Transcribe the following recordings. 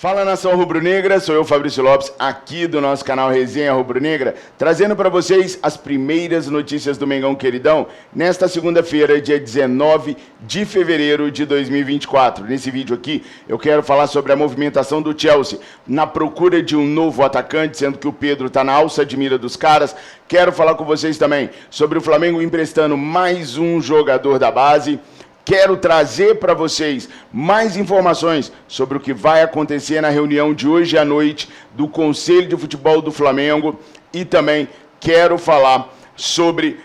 Fala, nação rubro-negra, sou eu, Fabrício Lopes, aqui do nosso canal Resenha Rubro-Negra, trazendo para vocês as primeiras notícias do Mengão Queridão, nesta segunda-feira, dia 19 de fevereiro de 2024. Nesse vídeo aqui, eu quero falar sobre a movimentação do Chelsea na procura de um novo atacante, sendo que o Pedro está na alça de mira dos caras. Quero falar com vocês também sobre o Flamengo emprestando mais um jogador da base. Quero trazer para vocês mais informações sobre o que vai acontecer na reunião de hoje à noite do Conselho de Futebol do Flamengo e também quero falar sobre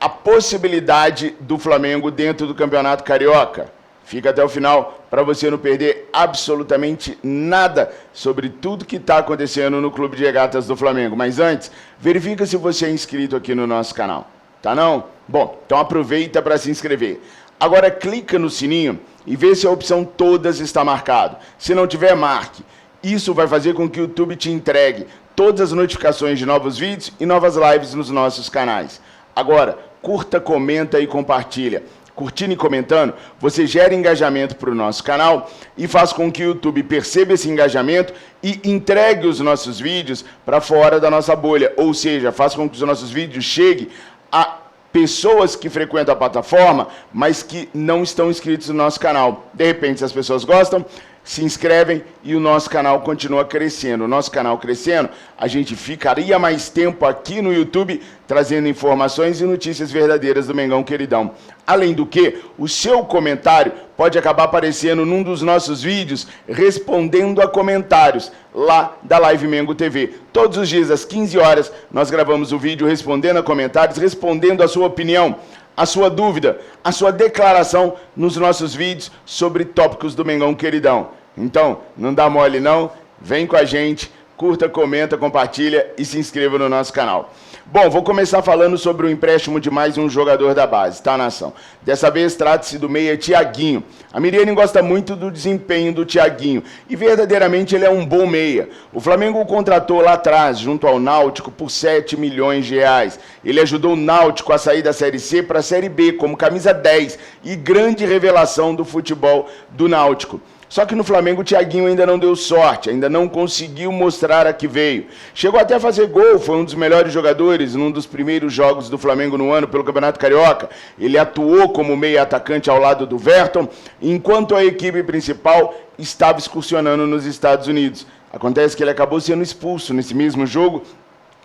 a possibilidade do Flamengo dentro do Campeonato Carioca. Fica até o final para você não perder absolutamente nada sobre tudo que está acontecendo no Clube de Regatas do Flamengo. Mas antes, verifica se você é inscrito aqui no nosso canal. Tá não? Bom, então aproveita para se inscrever. Agora clica no sininho e vê se a opção todas está marcado. Se não tiver, marque. Isso vai fazer com que o YouTube te entregue todas as notificações de novos vídeos e novas lives nos nossos canais. Agora, curta, comenta e compartilha. Curtindo e comentando, você gera engajamento para o nosso canal e faz com que o YouTube perceba esse engajamento e entregue os nossos vídeos para fora da nossa bolha. Ou seja, faz com que os nossos vídeos cheguem a pessoas que frequentam a plataforma, mas que não estão inscritos no nosso canal. De repente, se as pessoas gostam, se inscrevem e o nosso canal continua crescendo. O nosso canal crescendo, a gente ficaria mais tempo aqui no YouTube trazendo informações e notícias verdadeiras do Mengão Queridão. Além do que, o seu comentário pode acabar aparecendo num dos nossos vídeos respondendo a comentários lá da Live Mengo TV. Todos os dias às 15 horas nós gravamos o vídeo respondendo a comentários, respondendo a sua opinião, a sua dúvida, a sua declaração nos nossos vídeos sobre tópicos do Mengão Queridão. Então, não dá mole não, vem com a gente, curta, comenta, compartilha e se inscreva no nosso canal. Bom, vou começar falando sobre o empréstimo de mais um jogador da base, tá, nação? Dessa vez trata-se do meia Thiaguinho. A Miriane gosta muito do desempenho do Thiaguinho e verdadeiramente ele é um bom meia. O Flamengo o contratou lá atrás, junto ao Náutico, por 7 milhões de reais. Ele ajudou o Náutico a sair da Série C para a Série B como camisa 10 e grande revelação do futebol do Náutico. Só que no Flamengo o Thiaguinho ainda não deu sorte, ainda não conseguiu mostrar a que veio. Chegou até a fazer gol, foi um dos melhores jogadores num dos primeiros jogos do Flamengo no ano pelo Campeonato Carioca. Ele atuou como meia atacante ao lado do Verton, enquanto a equipe principal estava excursionando nos Estados Unidos. Acontece que ele acabou sendo expulso nesse mesmo jogo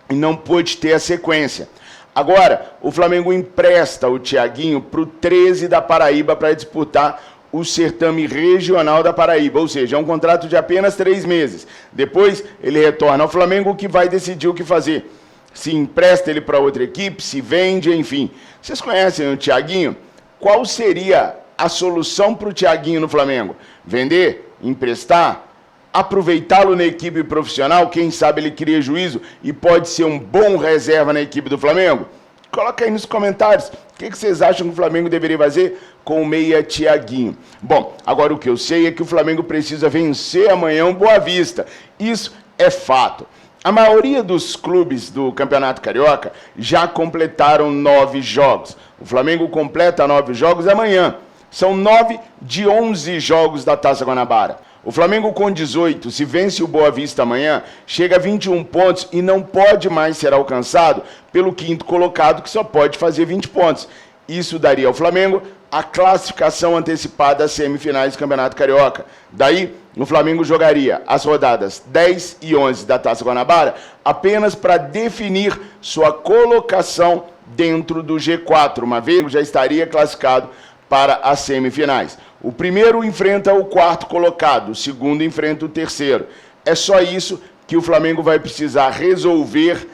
e não pôde ter a sequência. Agora, o Flamengo empresta o Thiaguinho para o 13 da Paraíba para disputar o certame regional da Paraíba, ou seja, é um contrato de apenas 3 meses. Depois ele retorna ao Flamengo, que vai decidir o que fazer. Se empresta ele para outra equipe, se vende, enfim. Vocês conhecem o Thiaguinho? Qual seria a solução para o Thiaguinho no Flamengo? Vender? Emprestar? Aproveitá-lo na equipe profissional? Quem sabe ele cria juízo e pode ser um bom reserva na equipe do Flamengo? Coloca aí nos comentários o que vocês acham que o Flamengo deveria fazer com o meia Thiaguinho. Bom, agora o que eu sei é que o Flamengo precisa vencer amanhã o Boa Vista. Isso é fato. A maioria dos clubes do Campeonato Carioca já completaram 9 jogos. O Flamengo completa 9 jogos amanhã. São 9 de 11 jogos da Taça Guanabara. O Flamengo com 18, se vence o Boa Vista amanhã, chega a 21 pontos e não pode mais ser alcançado pelo 5º colocado, que só pode fazer 20 pontos. Isso daria ao Flamengo a classificação antecipada às semifinais do Campeonato Carioca. Daí, o Flamengo jogaria as rodadas 10 e 11 da Taça Guanabara apenas para definir sua colocação dentro do G4, uma vez que já estaria classificado para as semifinais. O primeiro enfrenta o 4º colocado, o segundo enfrenta o 3º. É só isso que o Flamengo vai precisar resolver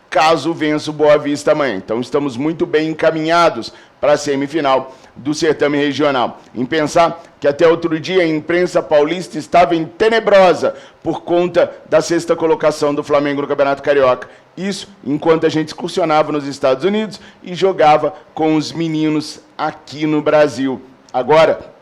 caso vença o Boa Vista amanhã. Então estamos muito bem encaminhados para a semifinal do certame regional. Em pensar que até outro dia a imprensa paulista estava em tenebrosa por conta da 6ª colocação do Flamengo no Campeonato Carioca. Isso enquanto a gente excursionava nos Estados Unidos e jogava com os meninos aqui no Brasil. Agora,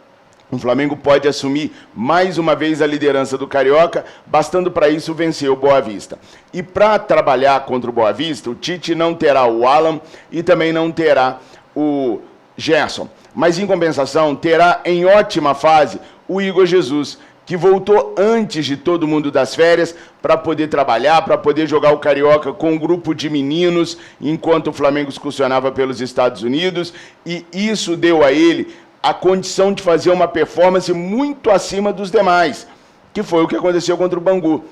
o Flamengo pode assumir mais uma vez a liderança do Carioca, bastando para isso vencer o Boa Vista. E para trabalhar contra o Boa Vista, o Tite não terá o Alan e também não terá o Gerson. Mas em compensação, terá em ótima fase o Igor Jesus. que voltou antes de todo mundo das férias para poder trabalhar, para poder jogar o Carioca com um grupo de meninos, enquanto o Flamengo excursionava pelos Estados Unidos, e isso deu a ele a condição de fazer uma performance muito acima dos demais, que foi o que aconteceu contra o Bangu.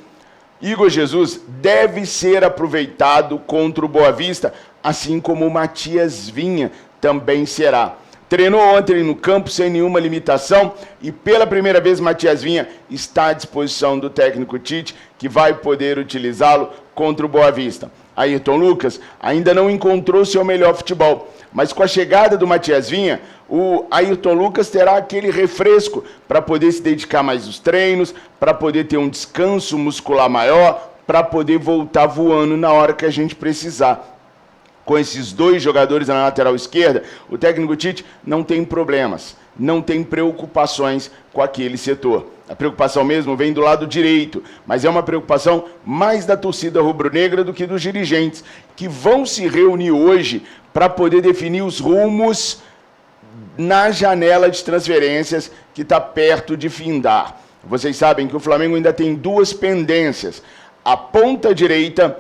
Igor Jesus deve ser aproveitado contra o Boa Vista, assim como o Matias Vinha também será. Treinou ontem no campo sem nenhuma limitação e pela primeira vez Matias Vinha está à disposição do técnico Tite, que vai poder utilizá-lo contra o Boa Vista. Ayrton Lucas ainda não encontrou seu melhor futebol, mas com a chegada do Matias Vinha, o Ayrton Lucas terá aquele refresco para poder se dedicar mais aos treinos, para poder ter um descanso muscular maior, para poder voltar voando na hora que a gente precisar. Com esses dois jogadores na lateral esquerda, o técnico Tite não tem problemas, não tem preocupações com aquele setor. A preocupação mesmo vem do lado direito, mas é uma preocupação mais da torcida rubro-negra do que dos dirigentes, que vão se reunir hoje para poder definir os rumos na janela de transferências que está perto de findar. Vocês sabem que o Flamengo ainda tem duas pendências, a ponta direita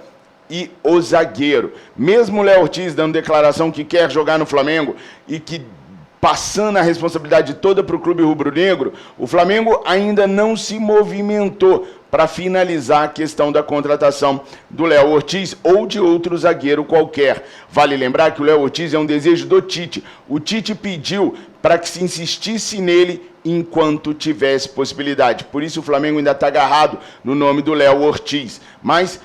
e o zagueiro. Mesmo o Léo Ortiz dando declaração que quer jogar no Flamengo e que passando a responsabilidade toda para o clube rubro-negro, o Flamengo ainda não se movimentou para finalizar a questão da contratação do Léo Ortiz ou de outro zagueiro qualquer. Vale lembrar que o Léo Ortiz é um desejo do Tite. O Tite pediu para que se insistisse nele enquanto tivesse possibilidade. Por isso o Flamengo ainda está agarrado no nome do Léo Ortiz. Mas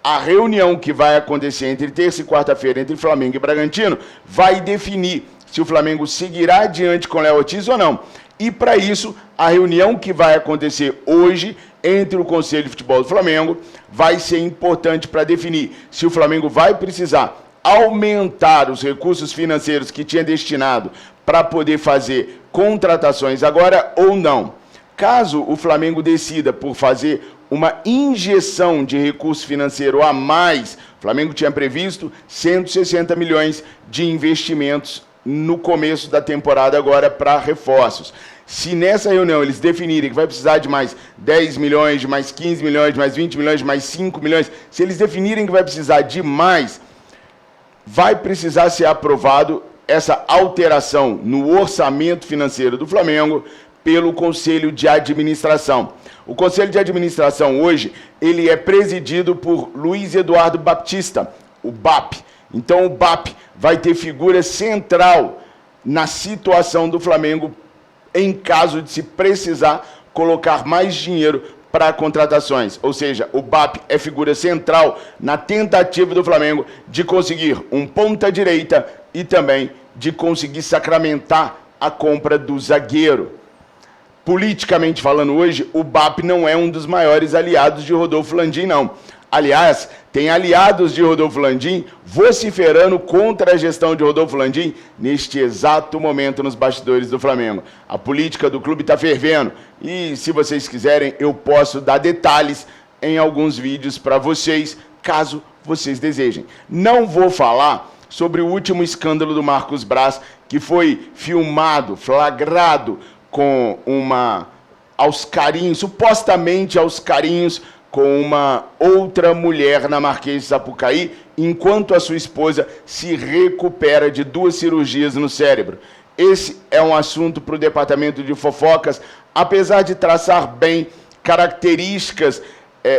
a reunião que vai acontecer entre terça e quarta-feira entre Flamengo e Bragantino vai definir se o Flamengo seguirá adiante com o Léo Ortiz ou não. E para isso, a reunião que vai acontecer hoje entre o Conselho de Futebol do Flamengo vai ser importante para definir se o Flamengo vai precisar aumentar os recursos financeiros que tinha destinado para poder fazer contratações agora ou não. Caso o Flamengo decida por fazer uma injeção de recurso financeiro a mais, o Flamengo tinha previsto 160 milhões de investimentos no começo da temporada agora para reforços. Se nessa reunião eles definirem que vai precisar de mais 10 milhões, de mais 15 milhões, de mais 20 milhões, de mais 5 milhões, se eles definirem que vai precisar de mais, vai precisar ser aprovado essa alteração no orçamento financeiro do Flamengo pelo Conselho de Administração. O Conselho de Administração hoje, ele é presidido por Luiz Eduardo Baptista, o BAP. Então o BAP vai ter figura central na situação do Flamengo em caso de se precisar colocar mais dinheiro para contratações. Ou seja, o BAP é figura central na tentativa do Flamengo de conseguir um ponta-direita e também de conseguir sacramentar a compra do zagueiro. Politicamente falando hoje, o BAP não é um dos maiores aliados de Rodolfo Landim, não. Aliás, tem aliados de Rodolfo Landim vociferando contra a gestão de Rodolfo Landim neste exato momento nos bastidores do Flamengo. A política do clube está fervendo e, se vocês quiserem, eu posso dar detalhes em alguns vídeos para vocês, caso vocês desejem. Não vou falar sobre o último escândalo do Marcos Braz, que foi filmado, flagrado, com aos carinhos, supostamente aos carinhos, com uma outra mulher na Marquês de Sapucaí, enquanto a sua esposa se recupera de 2 cirurgias no cérebro. Esse é um assunto para o departamento de fofocas, apesar de traçar bem características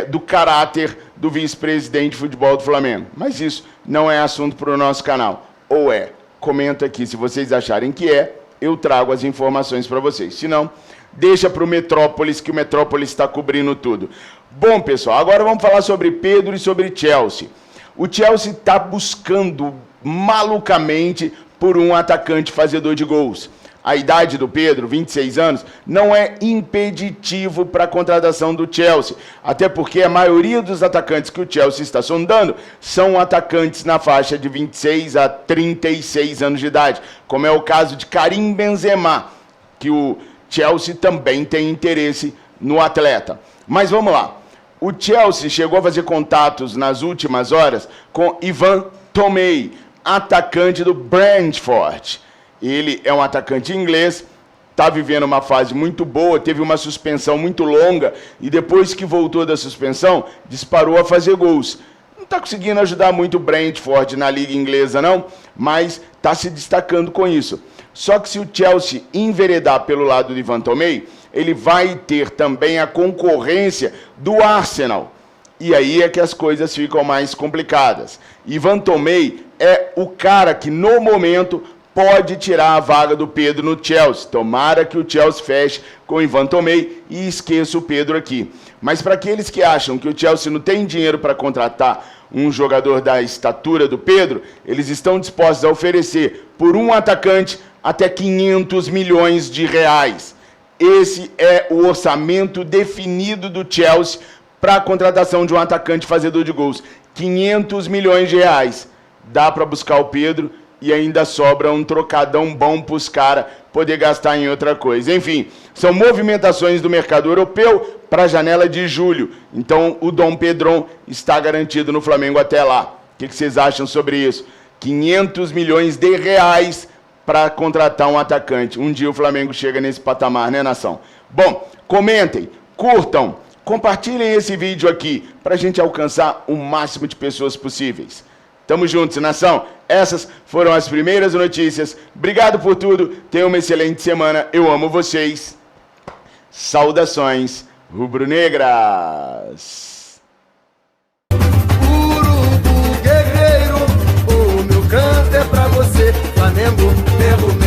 do caráter do vice-presidente de futebol do Flamengo. Mas isso não é assunto para o nosso canal. Ou é? Comenta aqui se vocês acharem que é, eu trago as informações para vocês. Se não, deixa para o Metrópolis, que o Metrópolis está cobrindo tudo. Bom, pessoal, agora vamos falar sobre Pedro e sobre Chelsea. O Chelsea está buscando malucamente por um atacante fazedor de gols. A idade do Pedro, 26 anos, não é impeditivo para a contratação do Chelsea. Até porque a maioria dos atacantes que o Chelsea está sondando são atacantes na faixa de 26 a 36 anos de idade, como é o caso de Karim Benzema, que o Chelsea também tem interesse no atleta. Mas vamos lá. O Chelsea chegou a fazer contatos nas últimas horas com Ivan Tomei, atacante do Brentford. Ele é um atacante inglês está vivendo uma fase muito boa, teve uma suspensão muito longa e depois que voltou da suspensão, disparou a fazer gols. Não está conseguindo ajudar muito o Brentford na liga inglesa não, mas está se destacando com isso. Só que se o Chelsea enveredar pelo lado de Van Tomei, ele vai ter também a concorrência do Arsenal. E aí é que as coisas ficam mais complicadas. E Van Tomei é o cara que no momento pode tirar a vaga do Pedro no Chelsea. Tomara que o Chelsea feche com o Ivan Tomei e esqueça o Pedro aqui. Mas para aqueles que acham que o Chelsea não tem dinheiro para contratar um jogador da estatura do Pedro, eles estão dispostos a oferecer por um atacante até 500 milhões de reais. Esse é o orçamento definido do Chelsea para a contratação de um atacante fazedor de gols. 500 milhões de reais. Dá para buscar o Pedro e ainda sobra um trocadão bom para os caras poder gastar em outra coisa. Enfim, são movimentações do mercado europeu para a janela de julho. Então, o Dom Pedrão está garantido no Flamengo até lá. O que vocês acham sobre isso? 500 milhões de reais para contratar um atacante. Um dia o Flamengo chega nesse patamar, né, nação? Bom, comentem, curtam, compartilhem esse vídeo aqui para a gente alcançar o máximo de pessoas possíveis. Tamo juntos, nação. Essas foram as primeiras notícias. Obrigado por tudo. Tenham uma excelente semana. Eu amo vocês. Saudações rubro-negras. Urubu guerreiro, o meu canto é pra você. Flamengo, ferro.